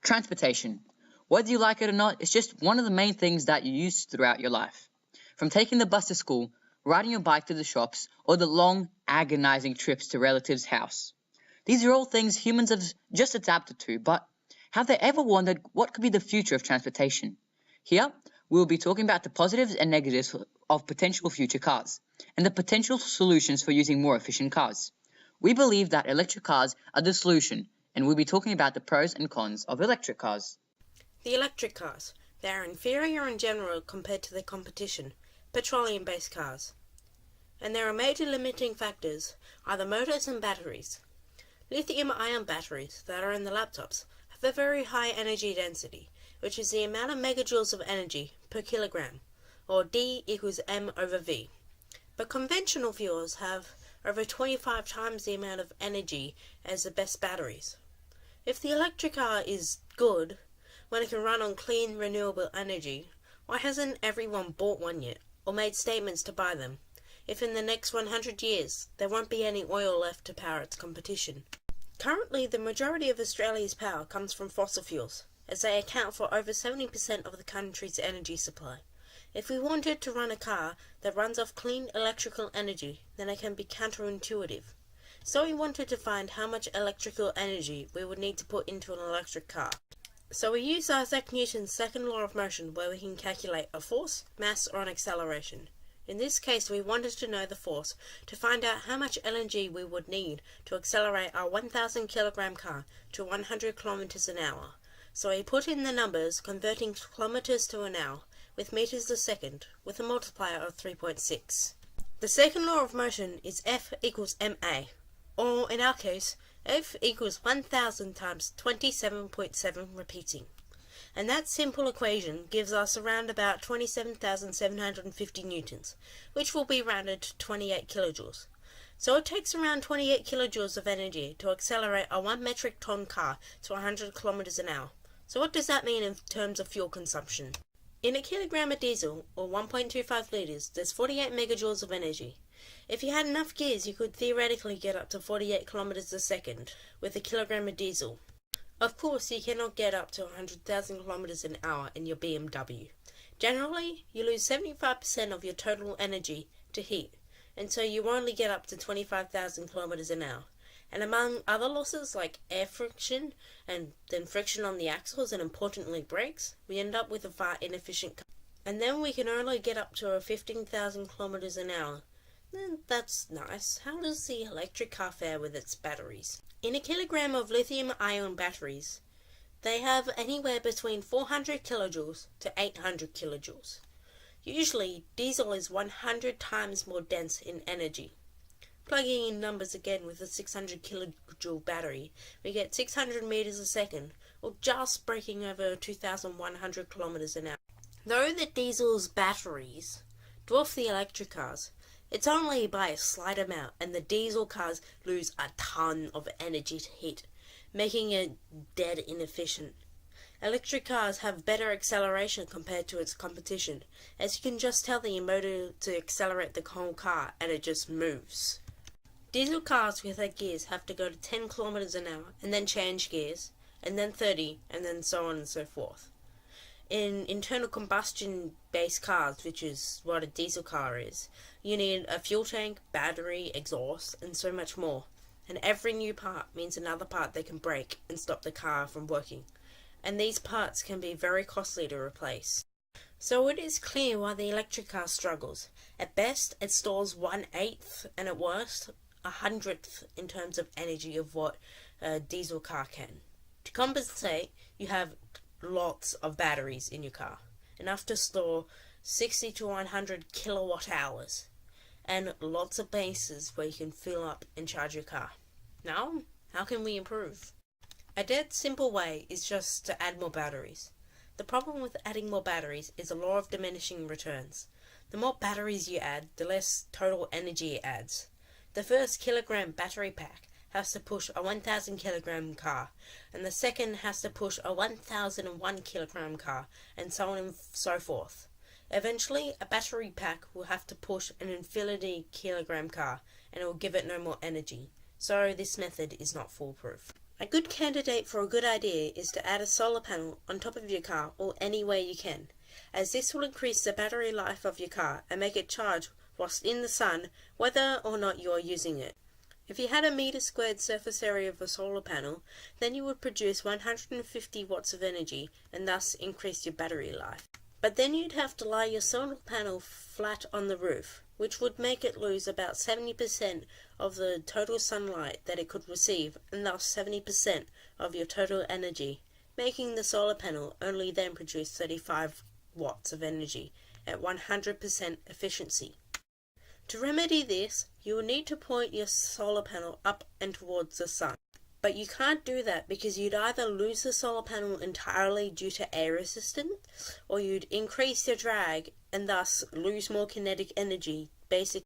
Transportation. Whether you like it or not, it's just one of the main things that you use throughout your life. From taking the bus to school, riding your bike to the shops, or the long, agonizing trips to relatives' house. These are all things humans have just adapted to, but have they ever wondered what could be the future of transportation? Here, we'll be talking about the positives and negatives of potential future cars, and the potential solutions for using more efficient cars. We believe that electric cars are the solution, and we'll be talking about the pros and cons of electric cars. The electric cars. They are inferior in general compared to their competition, petroleum-based cars. And there are major limiting factors, are the motors and batteries. Lithium-ion batteries that are in the laptops have a very high energy density, which is the amount of megajoules of energy per kilogram, or D equals M over V. But conventional fuels have over 25 times the amount of energy as the best batteries. If the electric car is good, when it can run on clean, renewable energy, why hasn't everyone bought one yet, or made statements to buy them, if in the next 100 years there won't be any oil left to power its competition? Currently, the majority of Australia's power comes from fossil fuels, as they account for over 70% of the country's energy supply. If we wanted to run a car that runs off clean electrical energy, then it can be counterintuitive. So we wanted to find how much electrical energy we would need to put into an electric car. So we used Isaac Newton's second law of motion, where we can calculate a force, mass, or an acceleration. In this case, we wanted to know the force to find out how much energy we would need to accelerate our 1,000 kilogram car to 100 kilometers an hour. So we put in the numbers, converting kilometers to an hour, with meters a second, with a multiplier of 3.6. The second law of motion is F equals ma, or in our case, F equals 1000 times 27.7 repeating. And that simple equation gives us around about 27,750 newtons, which will be rounded to 28 kilojoules. So it takes around 28 kilojoules of energy to accelerate a 1 metric ton car to 100 kilometers an hour. So what does that mean in terms of fuel consumption? In a kilogram of diesel, or 1.25 litres, there's 48 megajoules of energy. If you had enough gears, you could theoretically get up to 48 kilometers a second with a kilogram of diesel. Of course, you cannot get up to 100,000 kilometers an hour in your BMW. Generally, you lose 75% of your total energy to heat, and so you only get up to 25,000 kilometers an hour. And among other losses like air friction and then friction on the axles and importantly brakes, we end up with a far inefficient car. And then we can only get up to 15,000 kilometers an hour. Then that's nice. How does the electric car fare with its batteries? In a kilogram of lithium-ion batteries, they have anywhere between 400 kilojoules to 800 kilojoules. Usually, diesel is 100 times more dense in energy. Plugging in numbers again with a 600 kilojoule battery, we get 600 meters a second, or just breaking over 2,100 kilometers an hour. Though the diesel's batteries dwarf the electric cars, it's only by a slight amount, and the diesel cars lose a ton of energy to heat, making it dead inefficient. Electric cars have better acceleration compared to its competition, as you can just tell the motor to accelerate the whole car and it just moves. Diesel cars with their gears have to go to 10 kilometers an hour, and then change gears, and then 30, and then so on and so forth. In internal combustion-based cars, which is what a diesel car is, you need a fuel tank, battery, exhaust, and so much more. And every new part means another part that can break and stop the car from working. And these parts can be very costly to replace. So it is clear why the electric car struggles. At best, it stores 1/8, and at worst, 100th in terms of energy of what a diesel car can. To compensate, you have lots of batteries in your car, enough to store 60 to 100 kilowatt hours, and lots of bases where you can fill up and charge your car. Now, how can we improve? A dead simple way is just to add more batteries. The problem with adding more batteries is the law of diminishing returns. The more batteries you add, the less total energy it adds. The first kilogram battery pack has to push a 1,000 kilogram car, and the second has to push a 1,001 kilogram car, and so on and so forth. Eventually, a battery pack will have to push an infinity kilogram car, and it will give it no more energy. So this method is not foolproof. A good candidate for a good idea is to add a solar panel on top of your car or anywhere you can, as this will increase the battery life of your car and make it charge whilst in the sun, whether or not you are using it. If you had a meter squared surface area of a solar panel, then you would produce 150 watts of energy and thus increase your battery life. But then you'd have to lie your solar panel flat on the roof, which would make it lose about 70% of the total sunlight that it could receive, and thus 70% of your total energy, making the solar panel only then produce 35 watts of energy at 100% efficiency. To remedy this, you will need to point your solar panel up and towards the sun. But you can't do that because you'd either lose the solar panel entirely due to air resistance, or you'd increase your drag and thus lose more kinetic energy, basically